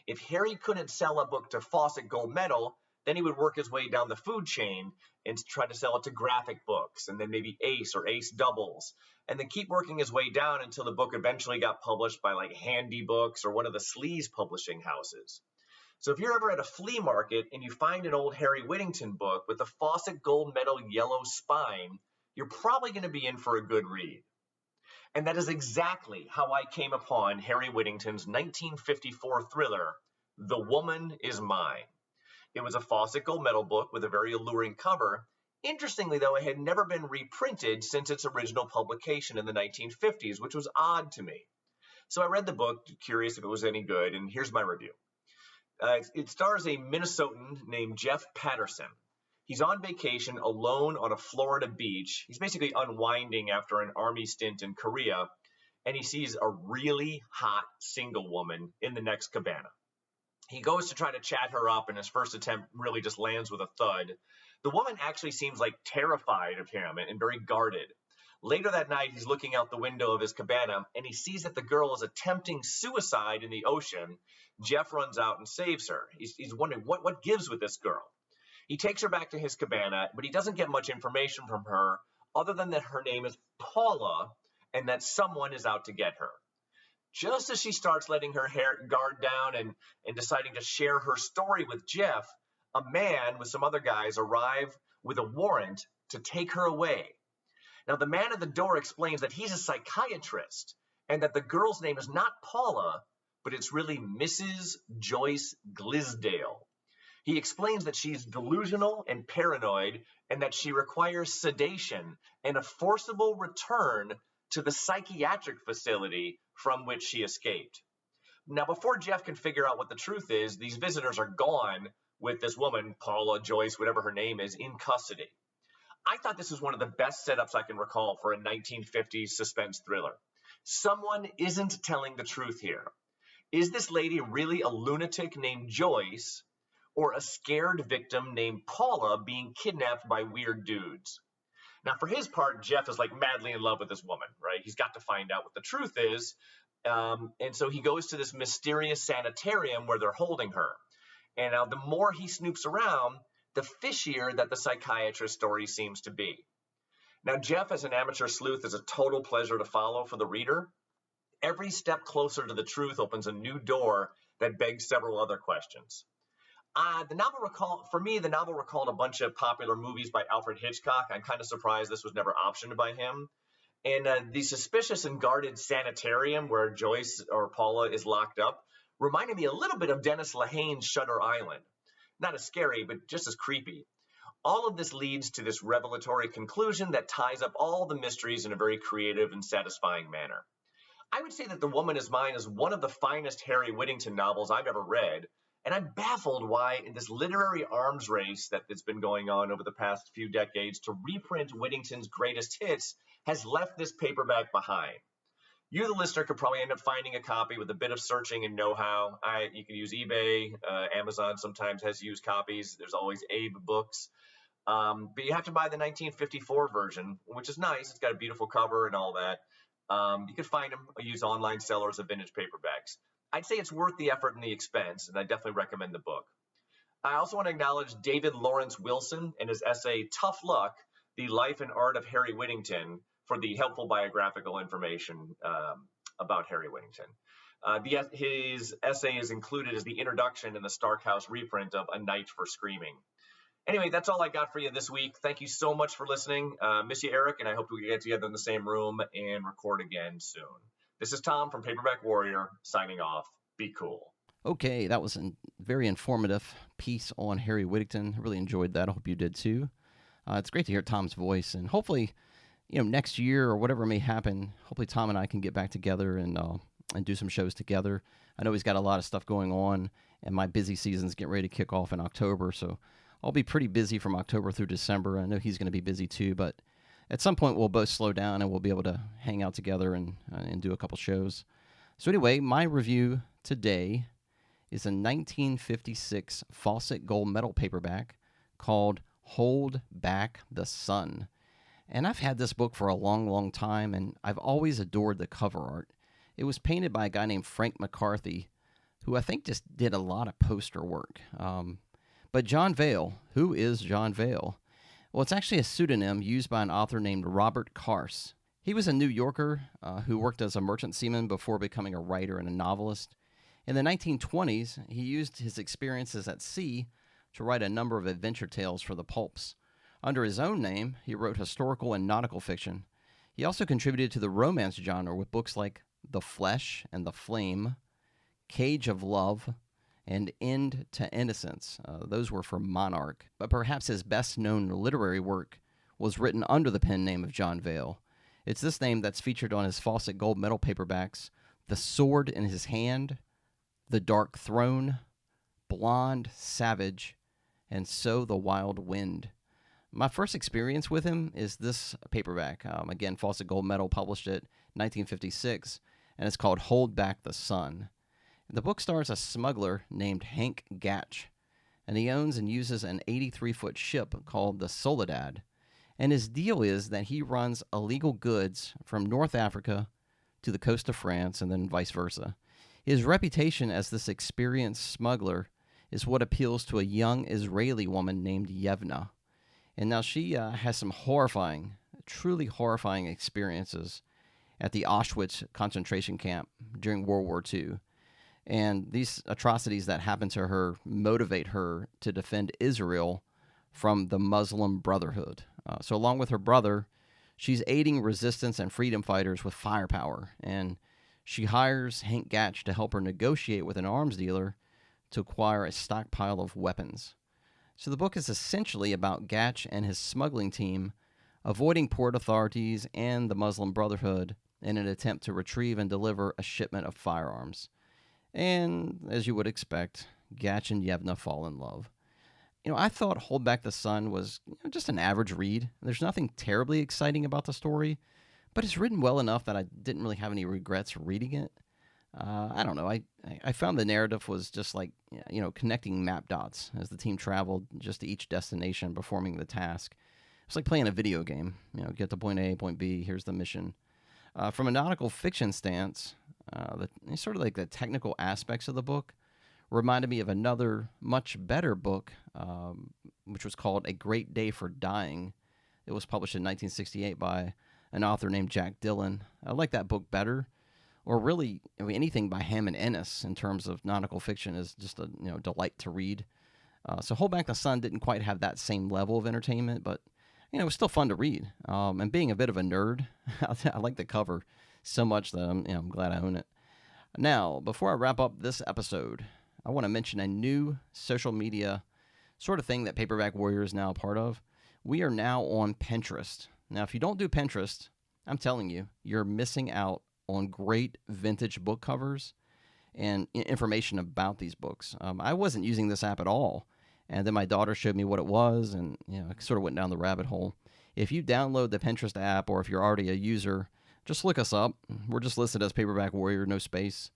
If Harry couldn't sell a book to Fawcett Gold Medal, then he would work his way down the food chain and try to sell it to Graphic Books, and then maybe Ace or Ace Doubles, and then keep working his way down until the book eventually got published by like Handy Books or one of the sleaze publishing houses. So if you're ever at a flea market and you find an old Harry Whittington book with a Fawcett Gold Medal yellow spine, you're probably going to be in for a good read. And that is exactly how I came upon Harry Whittington's 1954 thriller, The Woman Is Mine. It was a Fawcett Gold Medal book with a very alluring cover. Interestingly, though, it had never been reprinted since its original publication in the 1950s, which was odd to me. So I read the book, curious if it was any good, and here's my review. It stars a Minnesotan named Jeff Patterson. He's on vacation alone on a Florida beach. He's basically unwinding after an army stint in Korea, and he sees a really hot single woman in the next cabana. He goes to try to chat her up, and his first attempt really just lands with a thud. The woman actually seems like terrified of him and very guarded. Later that night, he's looking out the window of his cabana, and he sees that the girl is attempting suicide in the ocean. Jeff runs out and saves her. He's wondering what gives with this girl. He takes her back to his cabana, but he doesn't get much information from her other than that her name is Paula and that someone is out to get her. Just as she starts letting her guard down and deciding to share her story with Jeff, a man with some other guys arrive with a warrant to take her away. Now, the man at the door explains that he's a psychiatrist and that the girl's name is not Paula, but it's really Mrs. Joyce Glisdale. He explains that she's delusional and paranoid and that she requires sedation and a forcible return to the psychiatric facility from which she escaped. Now, before Jeff can figure out what the truth is, these visitors are gone with this woman, Paula Joyce, whatever her name is, in custody. I thought this was one of the best setups I can recall for a 1950s suspense thriller. Someone isn't telling the truth here. Is this lady really a lunatic named Joyce or a scared victim named Paula being kidnapped by weird dudes? Now, for his part, Jeff is like madly in love with this woman, right? He's got to find out what the truth is. And so he goes to this mysterious sanitarium where they're holding her. And now the more he snoops around, the fishier that the psychiatrist story seems to be. Now, Jeff, as an amateur sleuth, is a total pleasure to follow for the reader. Every step closer to the truth opens a new door that begs several other questions. The novel recalled a bunch of popular movies by Alfred Hitchcock. I'm kind of surprised this was never optioned by him. And the suspicious and guarded sanitarium where Joyce or Paula is locked up reminded me a little bit of Dennis Lehane's Shutter Island. Not as scary, but just as creepy. All of this leads to this revelatory conclusion that ties up all the mysteries in a very creative and satisfying manner. I would say that The Woman Is Mine is one of the finest Harry Whittington novels I've ever read, and I'm baffled why, in this literary arms race that's been going on over the past few decades to reprint Whittington's greatest hits, has left this paperback behind. You, the listener, could probably end up finding a copy with a bit of searching and know-how. You can use eBay. Amazon sometimes has used copies. There's always Abe Books. But you have to buy the 1954 version, which is nice. It's got a beautiful cover and all that. You can find them or use online sellers of vintage paperbacks. I'd say it's worth the effort and the expense, and I definitely recommend the book. I also want to acknowledge David Lawrence Wilson and his essay, Tough Luck, The Life and Art of Harry Whittington, for the helpful biographical information about Harry Whittington. His essay is included as the introduction in the Stark House reprint of A Night for Screaming. Anyway, that's all I got for you this week. Thank you so much for listening. Miss you, Eric, and I hope we get together in the same room and record again soon. This is Tom from Paperback Warrior, signing off. Be cool. Okay, that was a very informative piece on Harry Whittington. I really enjoyed that. I hope you did too. It's great to hear Tom's voice, and hopefully, next year or whatever may happen, hopefully Tom and I can get back together and do some shows together. I know he's got a lot of stuff going on, and my busy season's getting ready to kick off in October, so I'll be pretty busy from October through December. I know he's going to be busy too, but at some point we'll both slow down and we'll be able to hang out together and do a couple shows. So anyway, my review today is a 1956 Fawcett Gold Medal paperback called Hold Back the Sun. And I've had this book for a long, long time, and I've always adored the cover art. It was painted by a guy named Frank McCarthy, who I think just did a lot of poster work. But John Vale, who is John Vale? Well, it's actually a pseudonym used by an author named Robert Carse. He was a New Yorker who worked as a merchant seaman before becoming a writer and a novelist. In the 1920s, he used his experiences at sea to write a number of adventure tales for the pulps. Under his own name, he wrote historical and nautical fiction. He also contributed to the romance genre with books like The Flesh and the Flame, Cage of Love, and End to Innocence. Those were for Monarch. But perhaps his best-known literary work was written under the pen name of John Vale. It's this name that's featured on his Fawcett Gold Medal paperbacks: The Sword in His Hand, The Dark Throne, Blonde Savage, and So the Wild Wind. My first experience with him is this paperback. Again, Fawcett Gold Medal published it in 1956, and it's called Hold Back the Sun. The book stars a smuggler named Hank Gatch, and he owns and uses an 83-foot ship called the Soledad. And his deal is that he runs illegal goods from North Africa to the coast of France and then vice versa. His reputation as this experienced smuggler is what appeals to a young Israeli woman named Yevna. And now she has some truly horrifying experiences at the Auschwitz concentration camp during World War II. And these atrocities that happen to her motivate her to defend Israel from the Muslim Brotherhood. So along with her brother, she's aiding resistance and freedom fighters with firepower. And she hires Hank Gatch to help her negotiate with an arms dealer to acquire a stockpile of weapons. So the book is essentially about Gatch and his smuggling team avoiding port authorities and the Muslim Brotherhood in an attempt to retrieve and deliver a shipment of firearms. And, as you would expect, Gatch and Yevna fall in love. I thought Hold Back the Sun was just an average read. There's nothing terribly exciting about the story, but it's written well enough that I didn't really have any regrets reading it. I don't know. I found the narrative was just like, connecting map dots as the team traveled just to each destination performing the task. It's like playing a video game. Get to point A, point B. Here's the mission. From a nautical fiction stance, sort of like the technical aspects of the book reminded me of another much better book, which was called A Great Day for Dying. It was published in 1968 by an author named Jack Dillon. I like that book better, or really, anything by Hammond Ennis in terms of nautical fiction is just a delight to read. So Hold Back the Sun didn't quite have that same level of entertainment, but it was still fun to read. And being a bit of a nerd, I like the cover so much that I'm glad I own it. Now, before I wrap up this episode, I want to mention a new social media sort of thing that Paperback Warrior is now a part of. We are now on Pinterest. Now, if you don't do Pinterest, I'm telling you, you're missing out on great vintage book covers and information about these books. I wasn't using this app at all, and then my daughter showed me what it was, and I sort of went down the rabbit hole. If you download the Pinterest app, or if you're already a user, just look us up. We're just listed as Paperback Warrior, no space,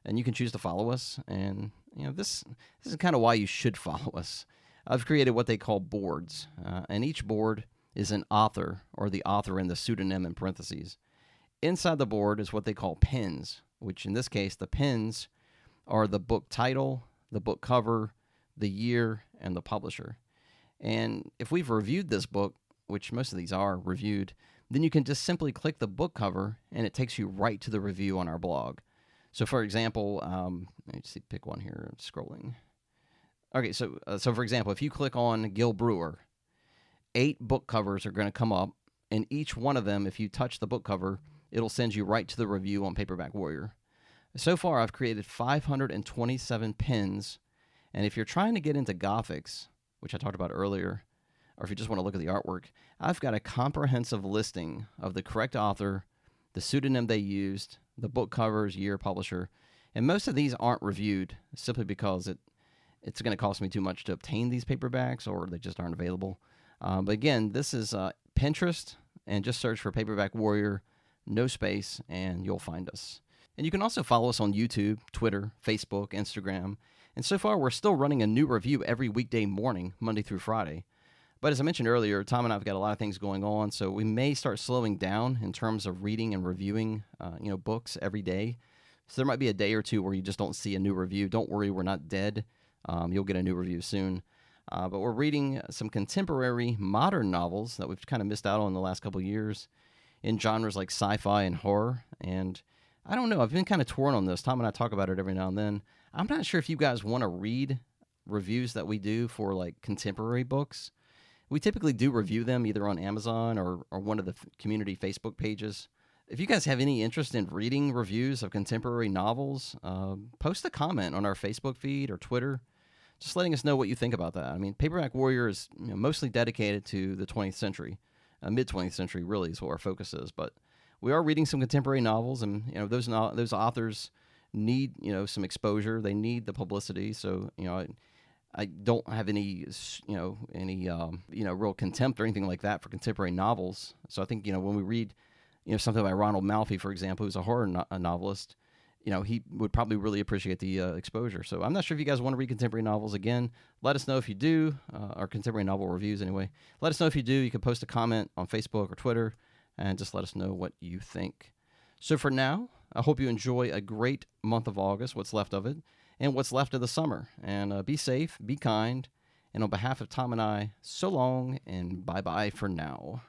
and you can choose to follow us. And this is kind of why you should follow us. I've created what they call boards, and each board is an author, or the author in the pseudonym in parentheses. Inside the board is what they call pins, which in this case, the pins are the book title, the book cover, the year, and the publisher. And if we've reviewed this book, which most of these are reviewed, then you can just simply click the book cover, and it takes you right to the review on our blog. So, for example, let me see, pick one here. I'm scrolling. Okay, so for example, if you click on Gil Brewer, 8 book covers are going to come up, and each one of them, if you touch the book cover, it'll send you right to the review on Paperback Warrior. So far, I've created 527 pins, and if you're trying to get into Gothics, which I talked about earlier, or if you just want to look at the artwork, I've got a comprehensive listing of the correct author, the pseudonym they used, the book covers, year, publisher, and most of these aren't reviewed simply because it's going to cost me too much to obtain these paperbacks, or they just aren't available. But again, this is Pinterest, and just search for Paperback Warrior, no space, and you'll find us. And you can also follow us on YouTube, Twitter, Facebook, Instagram. And so far, we're still running a new review every weekday morning, Monday through Friday. But as I mentioned earlier, Tom and I have got a lot of things going on, so we may start slowing down in terms of reading and reviewing books every day. So there might be a day or two where you just don't see a new review. Don't worry, we're not dead. You'll get a new review soon. But we're reading some contemporary modern novels that we've kind of missed out on in the last couple of years in genres like sci-fi and horror. And I don't know, I've been kind of torn on this. Tom and I talk about it every now and then. I'm not sure if you guys want to read reviews that we do for like contemporary books. We typically do review them either on Amazon or one of the community Facebook pages. If you guys have any interest in reading reviews of contemporary novels, post a comment on our Facebook feed or Twitter, just letting us know what you think about that. I mean, Paperback Warrior is mostly dedicated to the 20th century. Mid-20th century really is what our focus is. But we are reading some contemporary novels, and those authors need some exposure. They need the publicity. So I don't have any real contempt or anything like that for contemporary novels. So I think when we read something by Ronald Malfi, for example, who's a horror novelist, he would probably really appreciate the exposure. So I'm not sure if you guys want to read contemporary novels. Again, let us know if you do, or contemporary novel reviews anyway. Let us know if you do. You can post a comment on Facebook or Twitter, and just let us know what you think. So for now, I hope you enjoy a great month of August, what's left of it, and what's left of the summer. And be safe, be kind, and on behalf of Tom and I, so long and bye-bye for now.